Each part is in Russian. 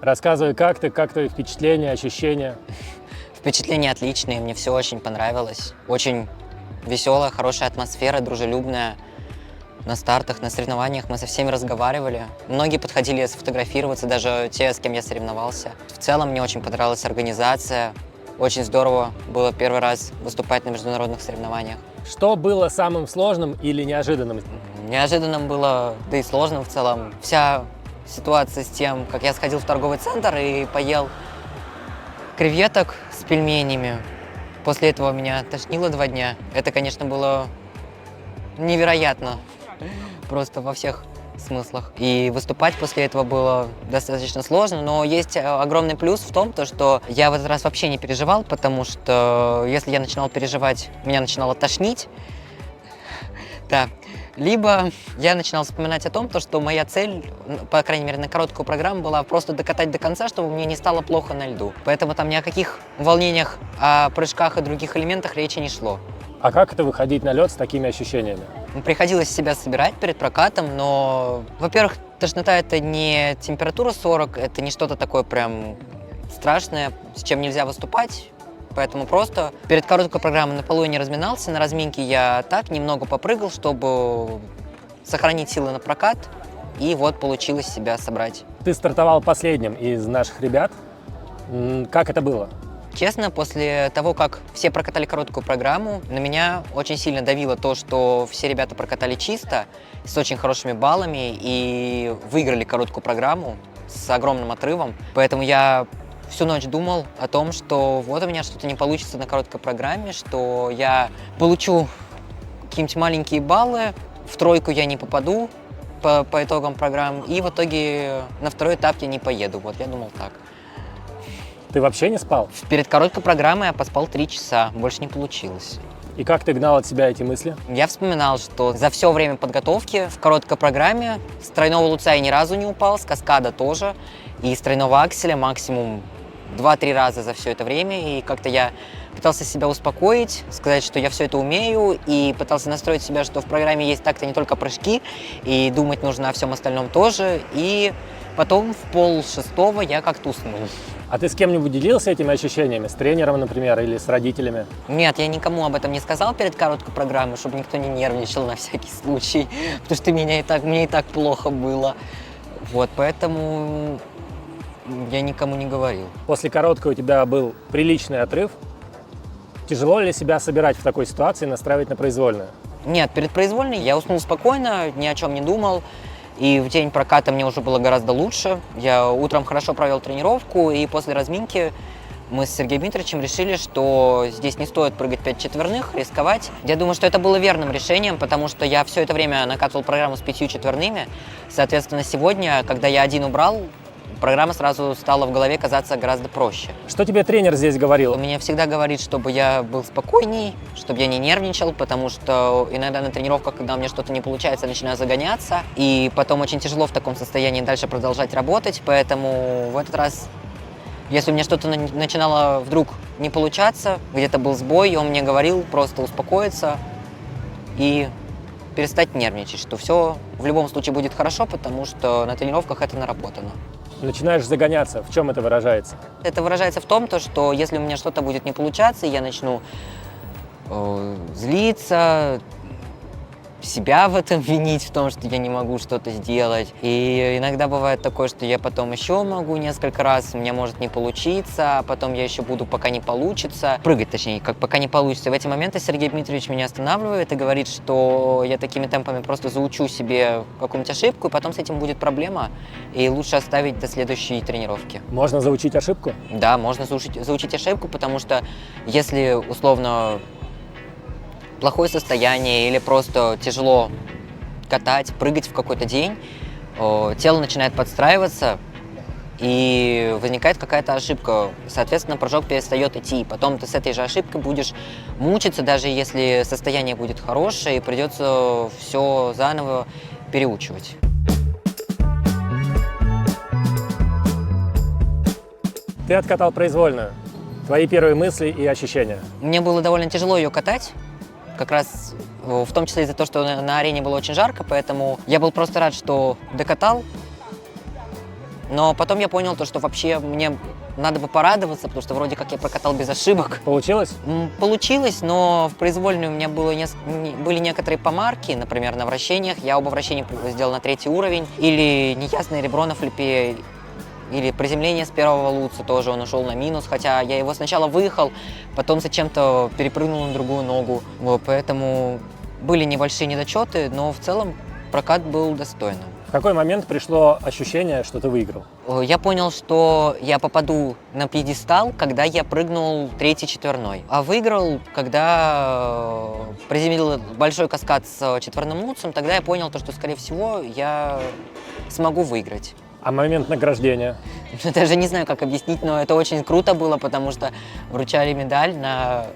Рассказывай, как твои впечатления, ощущения? Впечатления отличные, мне все очень понравилось. Очень веселая, хорошая атмосфера, дружелюбная. На стартах, на соревнованиях мы со всеми разговаривали. Многие подходили сфотографироваться, даже те, с кем я соревновался. В целом мне очень понравилась организация. Очень здорово было первый раз выступать на международных соревнованиях. Что было самым сложным или неожиданным? Неожиданным было, да и сложным в целом. Вся ситуация с тем, как я сходил в торговый центр и поел креветок с пельменями. После этого меня тошнило 2 дня. Это, конечно, было невероятно. Просто во всех смыслах. И выступать после этого было достаточно сложно, но есть огромный плюс в том, что я в этот раз вообще не переживал, потому что если я начинал переживать, меня начинало тошнить. Да. Либо я начинал вспоминать о том, что моя цель, по крайней мере, на короткую программу была просто докатать до конца, чтобы мне не стало плохо на льду. Поэтому там ни о каких волнениях, о прыжках и других элементах речи не шло. А как это выходить на лед с такими ощущениями? Приходилось себя собирать перед прокатом, но, во-первых, тошнота — это не температура 40, это не что-то такое прям страшное, с чем нельзя выступать. Поэтому просто перед короткой программой на полу я не разминался, на разминке я так немного попрыгал, чтобы сохранить силы на прокат, и вот получилось себя собрать. Ты стартовал последним из наших ребят. Как это было? Честно, после того, как все прокатали короткую программу, на меня очень сильно давило то, что все ребята прокатали чисто, с очень хорошими баллами и выиграли короткую программу с огромным отрывом. Поэтому я всю ночь думал о том, что вот у меня что-то не получится на короткой программе, что я получу какие-нибудь маленькие баллы, в тройку я не попаду по итогам программы, и в итоге на второй этап я не поеду. Вот я думал так. Ты вообще не спал? Перед короткой программой я поспал 3 часа, больше не получилось. И как ты гнал от себя эти мысли? Я вспоминал, что за все время подготовки в короткой программе с тройного луца я ни разу не упал, с каскада тоже, и с тройного акселя максимум 2-3 раза за все это время, и как-то я пытался себя успокоить, сказать, что я все это умею, и пытался настроить себя, что в программе есть так-то не только прыжки, и думать нужно о всем остальном тоже, и потом в 5:30 я как-то уснул. А ты с кем-нибудь делился этими ощущениями? С тренером, например, или с родителями? Нет, я никому об этом не сказал перед короткой программой, чтобы никто не нервничал на всякий случай, потому что мне и так плохо было. Вот, поэтому я никому не говорил. После короткой у тебя был приличный отрыв. Тяжело ли себя собирать в такой ситуации и настраивать на произвольную? Нет, перед произвольной я уснул спокойно, ни о чем не думал. И в день проката мне уже было гораздо лучше. Я утром хорошо провел тренировку, и после разминки мы с Сергеем Дмитриевичем решили, что здесь не стоит прыгать 5 четверных, рисковать. Я думаю, что это было верным решением, потому что я все это время накатывал программу с 5 четверными. Соответственно, сегодня, когда я один убрал, программа сразу стала в голове казаться гораздо проще. Что тебе тренер здесь говорил? Он мне всегда говорит, чтобы я был спокойней, чтобы я не нервничал, потому что иногда на тренировках, когда у меня что-то не получается, я начинаю загоняться, и потом очень тяжело в таком состоянии дальше продолжать работать, поэтому в этот раз, если у меня что-то начинало вдруг не получаться, где-то был сбой, он мне говорил просто успокоиться и перестать нервничать, что все в любом случае будет хорошо, потому что на тренировках это наработано. Начинаешь загоняться. В чем это выражается? Это выражается в том, что если у меня что-то будет не получаться, я начну злиться, себя в этом винить, в том, что я не могу что-то сделать. И иногда бывает такое, что я потом еще могу несколько раз, у меня может не получиться, а потом я еще буду, пока не получится. Прыгать, точнее, как пока не получится. В эти моменты Сергей Дмитриевич меня останавливает и говорит, что я такими темпами просто заучу себе какую-нибудь ошибку, и потом с этим будет проблема, и лучше оставить до следующей тренировки. Можно заучить ошибку? Да, можно заучить ошибку, потому что если, условно, плохое состояние или просто тяжело катать, прыгать в какой-то день, тело начинает подстраиваться, и возникает какая-то ошибка. Соответственно, прыжок перестает идти. Потом ты с этой же ошибкой будешь мучиться, даже если состояние будет хорошее, и придется все заново переучивать. Ты откатал произвольную. Твои первые мысли и ощущения? Мне было довольно тяжело ее катать. Как раз в том числе из-за того, что на арене было очень жарко, поэтому я был просто рад, что докатал. Но потом я понял, то, что вообще мне надо бы порадоваться, потому что вроде как я прокатал без ошибок. Получилось? Получилось, но в произвольной у меня были некоторые помарки, например, на вращениях. Я оба вращения сделал на 3-й уровень. Или неясное ребро на флипе, или приземление с первого луца тоже он ушел на минус, хотя я его сначала выехал, потом зачем-то перепрыгнул на другую ногу. Вот, поэтому были небольшие недочеты, но в целом прокат был достойным. В какой момент пришло ощущение, что ты выиграл? Я понял, что я попаду на пьедестал, когда я прыгнул 3-й четверной. А выиграл, когда приземлил большой каскад с четверным луцем, тогда я понял, что, скорее всего, я смогу выиграть. А момент награждения? Даже не знаю, как объяснить, но это очень круто было, потому что вручали медаль на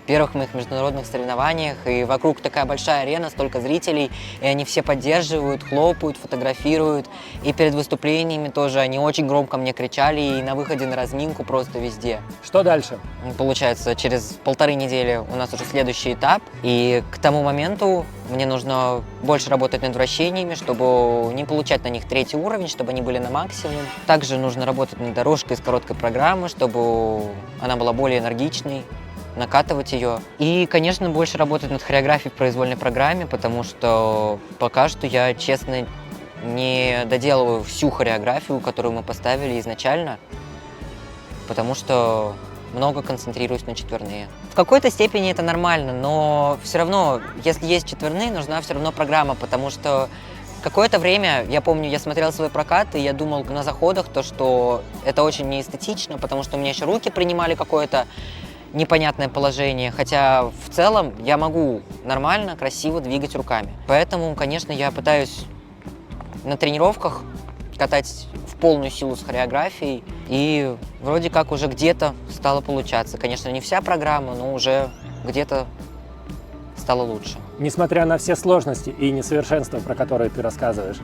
первых моих международных соревнованиях, и вокруг такая большая арена, столько зрителей, и они все поддерживают, хлопают, фотографируют, и перед выступлениями тоже они очень громко мне кричали, и на выходе на разминку просто везде. Что дальше? Получается, через 1,5 недели у нас уже следующий этап, и к тому моменту мне нужно больше работать над вращениями, чтобы не получать на них 3-й уровень, чтобы они были на максимум. Также нужно работать над дорожкой с короткой программы, чтобы она была более энергичной, накатывать ее. И, конечно, больше работать над хореографией в произвольной программе, потому что пока что я, честно, не доделываю всю хореографию, которую мы поставили изначально, потому что много концентрируюсь на четверные. В какой-то степени это нормально, но все равно, если есть четверные, нужна все равно программа, потому что какое-то время, я помню, я смотрел свой прокат, и я думал на заходах, что это очень неэстетично, потому что у меня еще руки принимали какое-то непонятное положение, хотя в целом я могу нормально, красиво двигать руками. Поэтому, конечно, я пытаюсь на тренировках катать в полную силу с хореографией, и вроде как уже где-то стало получаться. Конечно, не вся программа, но уже где-то стало лучше. Несмотря на все сложности и несовершенства, про которые ты рассказываешь,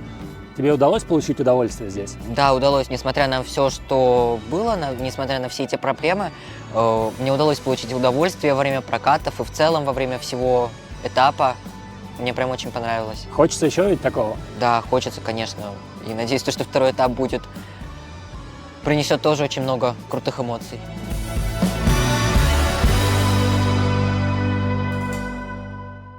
тебе удалось получить удовольствие здесь? Да, удалось, несмотря на все, что было, несмотря на все эти проблемы, мне удалось получить удовольствие во время прокатов и в целом во время всего этапа. Мне прям очень понравилось. Хочется еще ведь такого? Да, хочется, конечно. И надеюсь, что второй этап принесет тоже очень много крутых эмоций.